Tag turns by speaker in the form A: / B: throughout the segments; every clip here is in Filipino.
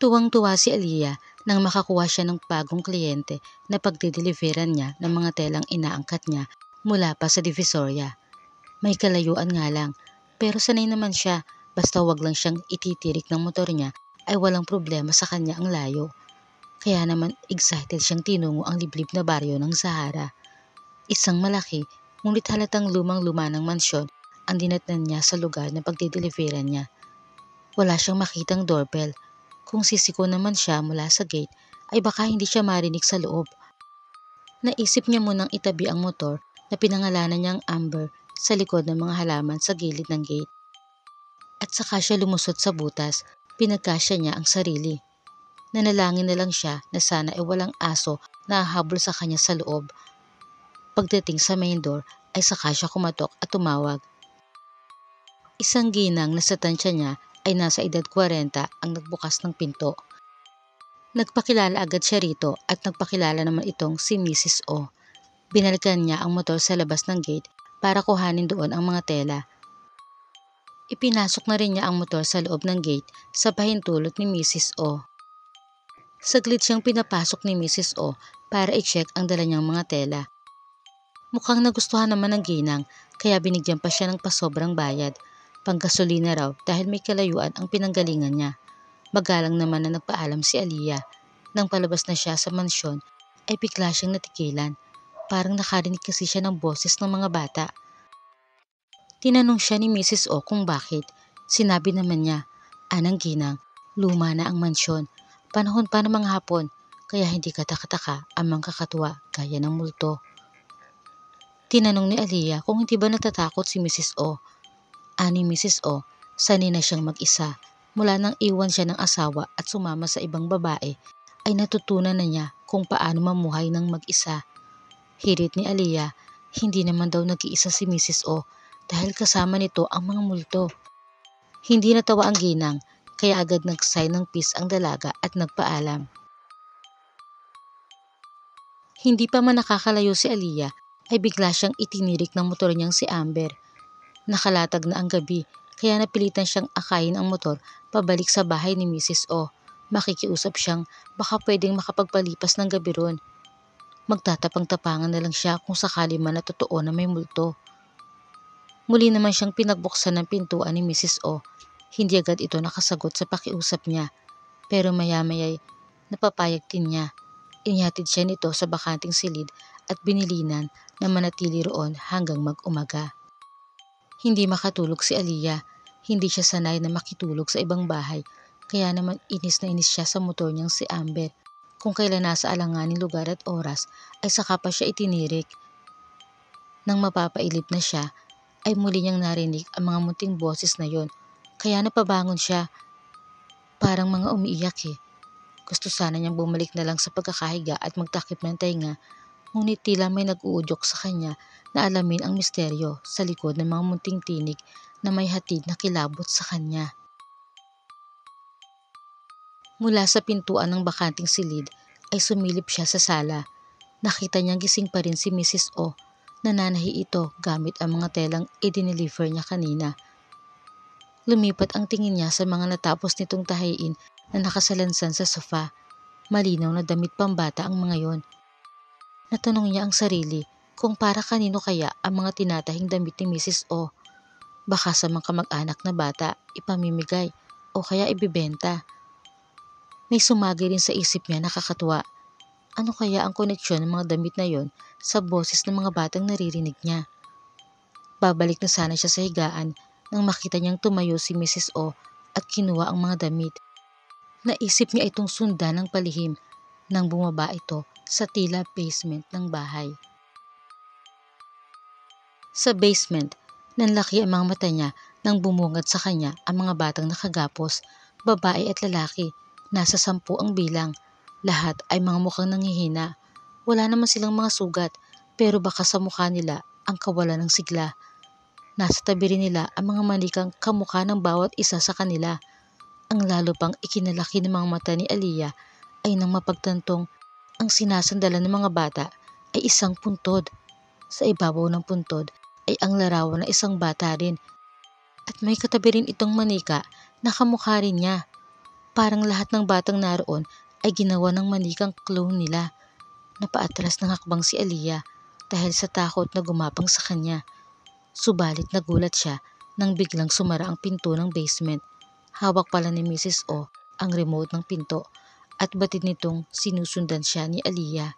A: Tuwang-tuwa si Aliyah nang makakuha siya ng bagong kliyente na pagdideliveran niya ng mga telang inaangkat niya mula pa sa Divisoria. May kalayuan nga lang, pero sanay naman siya, basta wag lang siyang ititirik ng motor niya ay walang problema sa kanya ang layo. Kaya naman excited siyang tinungo ang liblib na baryo ng Sahara. Isang malaki, ngunit halatang lumang-luma ng mansyon ang dinatnan niya sa lugar na pagdideliveran niya. Wala siyang makitang doorbell. Kung sisiko naman siya mula sa gate, ay baka hindi siya marinig sa loob. Naisip niya munang itabi ang motor na pinangalanan niyang Amber sa likod ng mga halaman sa gilid ng gate. At saka siya lumusot sa butas, pinagkasya niya ang sarili. Nanalangin na lang siya na sana ay walang aso na hahabol sa kanya sa loob. Pagdating sa main door ay saka siya kumatok at tumawag. Isang ginang na sa tansya niya ay nasa edad 40 ang nagbukas ng pinto. Nagpakilala agad siya rito at nagpakilala naman itong si Mrs. O. Binalikan niya ang motor sa labas ng gate para kuhanin doon ang mga tela. Ipinasok na rin niya ang motor sa loob ng gate sa pahintulot ni Mrs. O. Saglit siyang pinapasok ni Mrs. O para i-check ang dala niyang mga tela. Mukhang nagustuhan naman ng ginang kaya binigyan pa siya ng pasobrang bayad. Panggasolina raw dahil may kalayuan ang pinanggalingan niya. Magalang naman na nagpaalam si Aliyah. Nang palabas na siya sa mansyon ay bigla siyang natikilan. Parang nakarinig kasi siya ng boses ng mga bata. Tinanong siya ni Mrs. O kung bakit. Sinabi naman niya, "Anang ginang, luma na ang mansyon. Panahon pa ng mga hapon, kaya hindi katakataka ang mga kakatuwa gaya ng multo." Tinanong ni Aliyah kung hindi ba natatakot si Mrs. O. Ani Mrs. O, sanay na siyang mag-isa. Mula nang iwan siya ng asawa at sumama sa ibang babae, ay natutunan na niya kung paano mamuhay ng mag-isa. Hirit ni Aliyah, hindi naman daw nag-iisa si Mrs. O dahil kasama nito ang mga multo. Hindi natawa ang ginang, kaya agad nag-sign ng peace ang dalaga at nagpaalam. Hindi pa man nakakalayo si Aliyah, ay bigla siyang itinirik ng motor niyang si Amber. Nakalatag na ang gabi, kaya napilitan siyang akayin ang motor pabalik sa bahay ni Mrs. O. Makikiusap siyang baka pwedeng makapagpalipas ng gabi ron. Magtatapang-tapangan na lang siya kung sakali man na totoo na may multo. Muli naman siyang pinagbuksan ng pintuan ni Mrs. O. Hindi agad ito nakasagot sa pakiusap niya, pero maya-maya'y napapayag din niya. Inihatid siya nito sa bakanting silid at binilinan na manatili roon hanggang mag-umaga. Hindi makatulog si Aliyah. Hindi siya sanay na makitulog sa ibang bahay, kaya naman inis na inis siya sa motor niyang si Amber. Kung kailan nasa alanganing lugar at oras ay saka pa siya itinirik. Nang mapapailip na siya ay muli niyang narinig ang mga munting boses na yon, kaya napabangon siya. Parang mga umiiyak eh. Gusto sana niyang bumalik na lang sa pagkakahiga at magtakip ng tainga, ngunit tila may nag-uudyok sa kanya na alamin ang misteryo sa likod ng mga munting tinig na may hatid na kilabot sa kanya. Mula sa pintuan ng bakanting silid ay sumilip siya sa sala. Nakita niyang gising pa rin si Mrs. O. Nananahi ito gamit ang mga telang i-deliver niya kanina. Lumipat ang tingin niya sa mga natapos nitong tahiin na nakasalansan sa sofa. Malinaw na damit pambata ang mga yon. Natanong niya ang sarili kung para kanino kaya ang mga tinatahing damit ni Mrs. O. Baka sa mga kamag-anak na bata, ipamimigay o kaya ibibenta. May sumagi rin sa isip niya, nakakatuwa. Ano kaya ang koneksyon ng mga damit na yon sa boses ng mga batang naririnig niya? Babalik na sana siya sa higaan nang makita niyang tumayo si Mrs. O at kinuha ang mga damit. Naisip niya itong sundan ng palihim nang bumaba ito sa tila basement ng bahay. Sa basement, nanlaki ang mga mata niya nang bumungad sa kanya ang mga batang nakagapos, babae at lalaki. Nasa 10 ang bilang. Lahat ay mga mukhang nanghihina. Wala naman silang mga sugat, pero baka sa mukha nila ang kawalan ng sigla. Nasa tabi rin nila ang mga manikang kamukha ng bawat isa sa kanila. Ang lalo pang ikinalaki ng mga mata ni Aliyah ay nang mapagtantong ang sinasandalan ng mga bata ay isang puntod. Sa ibabaw ng puntod ay ang larawan ng isang bata rin, at may katabi rin itong manika na kamukha rin niya. Parang lahat ng batang naroon ay ginawa ng manikang clone nila. Napaatras ng hakbang si Aliyah dahil sa takot na gumapang sa kanya. Subalit nagulat siya nang biglang sumara ang pinto ng basement. Hawak pala ni Mrs. O ang remote ng pinto at batid nitong sinusundan siya ni Aliyah.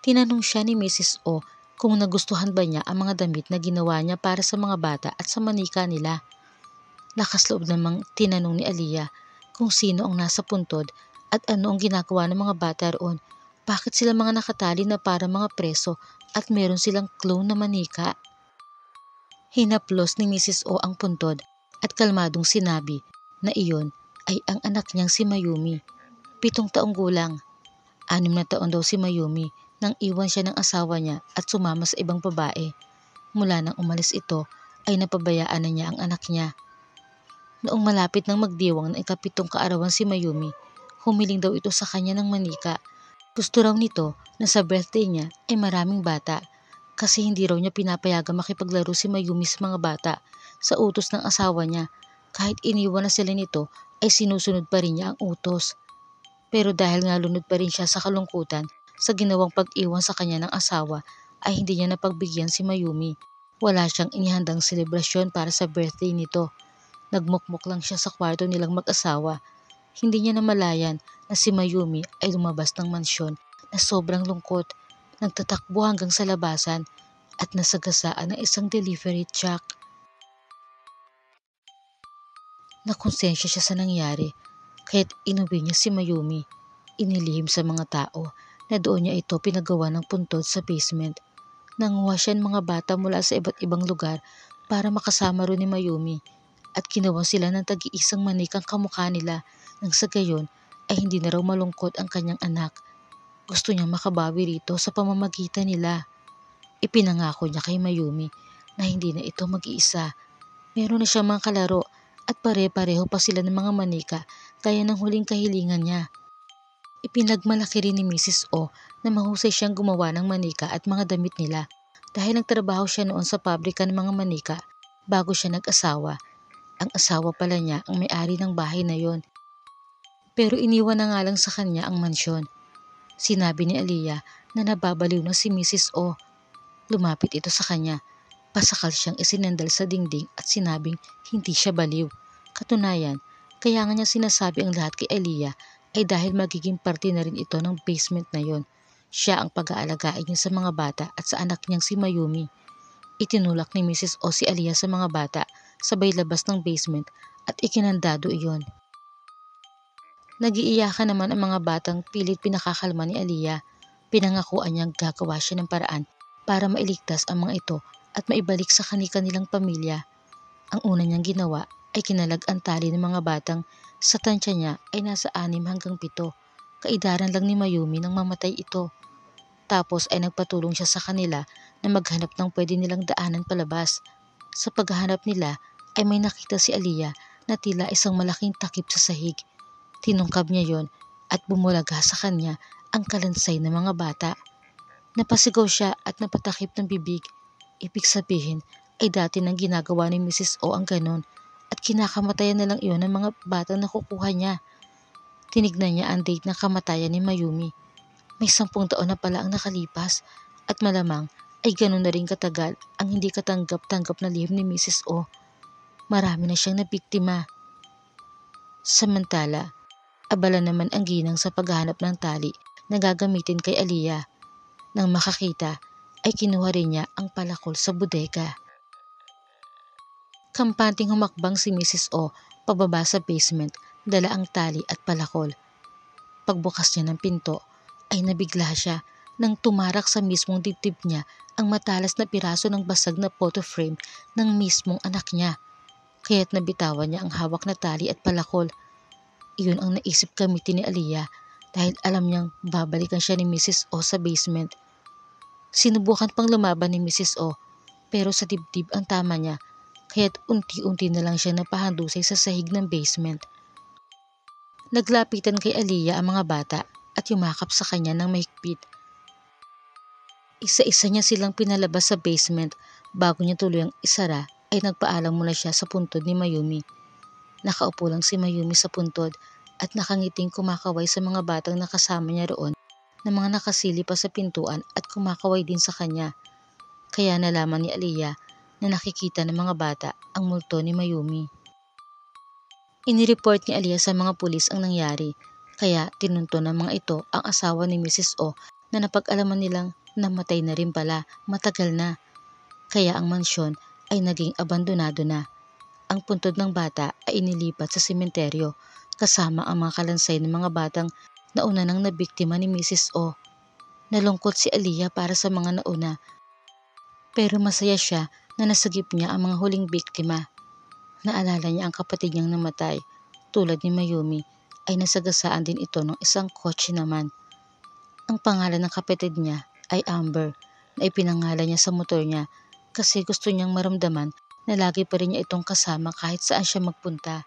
A: Tinanong siya ni Mrs. O kung nagustuhan ba niya ang mga damit na ginawa niya para sa mga bata at sa manika nila. Lakas loob namang tinanong ni Aliyah kung sino ang nasa puntod at ano ang ginagawa ng mga bata roon. Bakit sila mga nakatali na para mga preso at meron silang clone na manika? Hinaplos ni Mrs. O ang puntod at kalmadong sinabi na iyon ay ang anak niyang si Mayumi. 7 taong gulang. 6 na taon daw si Mayumi nang iwan siya ng asawa niya at sumama sa ibang babae. Mula nang umalis ito ay napabayaan na niya ang anak niya. Noong malapit nang magdiwang ng ika-7 kaarawan si Mayumi, humiling daw ito sa kanya ng manika. Gusto raw nito na sa birthday niya ay maraming bata kasi hindi raw niya pinapayagang makipaglaro si Mayumi sa mga bata sa utos ng asawa niya. Kahit iniwan na sila nito ay sinusunod pa rin niya ang utos. Pero dahil nga lunod pa rin siya sa kalungkutan sa ginawang pag-iwan sa kanya ng asawa ay hindi niya napagbigyan si Mayumi. Wala siyang inihandang selebrasyon para sa birthday nito. Nagmukmuk lang siya sa kwarto nilang mag-asawa. Hindi niya namalayan na si Mayumi ay lumabas ng mansyon na sobrang lungkot. Nagtatakbo hanggang sa labasan at nasagasaan ng isang delivery truck. Nakonsensya siya sa nangyari kaya't inuwi niya si Mayumi. Inilihim sa mga tao na doon niya ito pinagawa ng puntod sa basement. Nanguha siya ng mga bata mula sa iba't ibang lugar para makasama rin ni Mayumi at ginawa sila ng tag-iisang manikang kamukha nila nang sa gayon ay hindi na raw malungkot ang kanyang anak. Gusto niyang makabawi rito sa pamamagitan nila. Ipinangako niya kay Mayumi na hindi na ito mag-iisa. Meron na siyang mga kalaro at pare-pareho pa sila ng mga manika gaya ng huling kahilingan niya. Ipinagmalaki rin ni Mrs. O na mahusay siyang gumawa ng manika at mga damit nila dahil nagtrabaho siya noon sa pabrika ng mga manika bago siya nag-asawa. Ang asawa pala niya ang may-ari ng bahay na yon. Pero iniwan na nga lang sa kanya ang mansyon. Sinabi ni Aliyah na nababaliw na si Mrs. O. Lumapit ito sa kanya. Pasakal siyang isinandal sa dingding at sinabing hindi siya baliw. Katunayan, kaya nga niya sinasabi ang lahat kay Aliyah ay dahil magiging parte na rin ito ng basement na yon. Siya ang pag-aalagaan niya sa mga bata at sa anak niyang si Mayumi. Itinulak ni Mrs. O si Aliyah sa mga bata sabay labas ng basement at ikinandado iyon. Nag-iiyakan naman ang mga batang pilit pinakakalma ni Aliyah. Pinangakuan niyang gagawa siya ng paraan para mailigtas ang mga ito at maibalik sa kanilang pamilya. Ang una niyang ginawa ay kinalag ang tali ng mga batang sa tansya niya ay nasa 6 hanggang 7. Kaidaran lang ni Mayumi nang mamatay ito. Tapos ay nagpatulong siya sa kanila na maghanap ng pwede nilang daanan palabas. Sa paghahanap nila ay may nakita si Aliyah na tila isang malaking takip sa sahig. Tinungkab niya yon at bumulaga sa kanya ang kalansay ng mga bata. Napasigaw siya at napatakip ng bibig. Ibig sabihin ay dati nang ginagawa ni Mrs. O ang ganon at kinakamatayan na lang iyon ng mga batang nakukuha niya. Tinignan niya ang date ng kamatayan ni Mayumi. May 10 taon na pala ang nakalipas at malamang ay ganon na rin katagal ang hindi katanggap-tanggap na lihim ni Mrs. O. Marami na siyang nabiktima. Samantala, abala naman ang ginang sa paghahanap ng tali na gagamitin kay Aliyah. Nang makakita ay kinuha rin niya ang palakol sa bodega. Kampanting humakbang si Mrs. O pababa sa basement, dala ang tali at palakol. Pagbukas niya ng pinto ay nabigla siya nang tumarak sa mismong dibdib niya ang matalas na piraso ng basag na photo frame ng mismong anak niya. Kaya't nabitawan niya ang hawak na tali at palakol. Iyon ang naisip gamitin ni Aliyah dahil alam niyang babalikan siya ni Mrs. O sa basement. Sinubukan pang lumaban ni Mrs. O pero sa dibdib ang tama niya kaya't unti-unti na lang siya napahandusay sa sahig ng basement. Naglapitan kay Aliyah ang mga bata at yumakap sa kanya ng mahigpit. Isa-isa niya silang pinalabas sa basement bago niya tuluyang isara ay nagpaalam muna siya sa puntod ni Mayumi. Nakaupo lang si Mayumi sa puntod at nakangiting kumakaway sa mga batang nakasama niya roon na mga nakasili pa sa pintuan at kumakaway din sa kanya. Kaya nalaman ni Aliyah na nakikita ng mga bata ang multo ni Mayumi. Inireport ni Aliyah sa mga pulis ang nangyari, kaya tinunto ng mga ito ang asawa ni Mrs. O na napag-alaman nilang namatay na rin pala matagal na. Kaya ang mansyon ay naging abandonado na. Ang puntod ng bata ay inilipat sa sementeryo kasama ang mga kalansay ng mga batang nauna nang nabiktima ni Mrs. O. Nalungkot si Aliyah para sa mga nauna, pero masaya siya na nasagip niya ang mga huling biktima. Naalala niya ang kapatid niyang namatay, tulad ni Mayumi, ay nasagasaan din ito ng isang kotse naman. Ang pangalan ng kapatid niya ay Amber, na ipinangalan niya sa motor niya kasi gusto niyang maramdaman na lagi pa rin niya itong kasama kahit saan siya magpunta.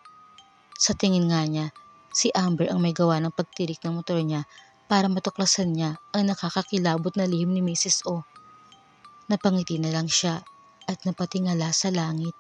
A: Sa tingin nga niya, si Amber ang may gawa ng pagtirik ng motor niya para matuklasan niya ang nakakakilabot na lihim ni Mrs. O. Napangiti na lang siya at napatingala sa langit.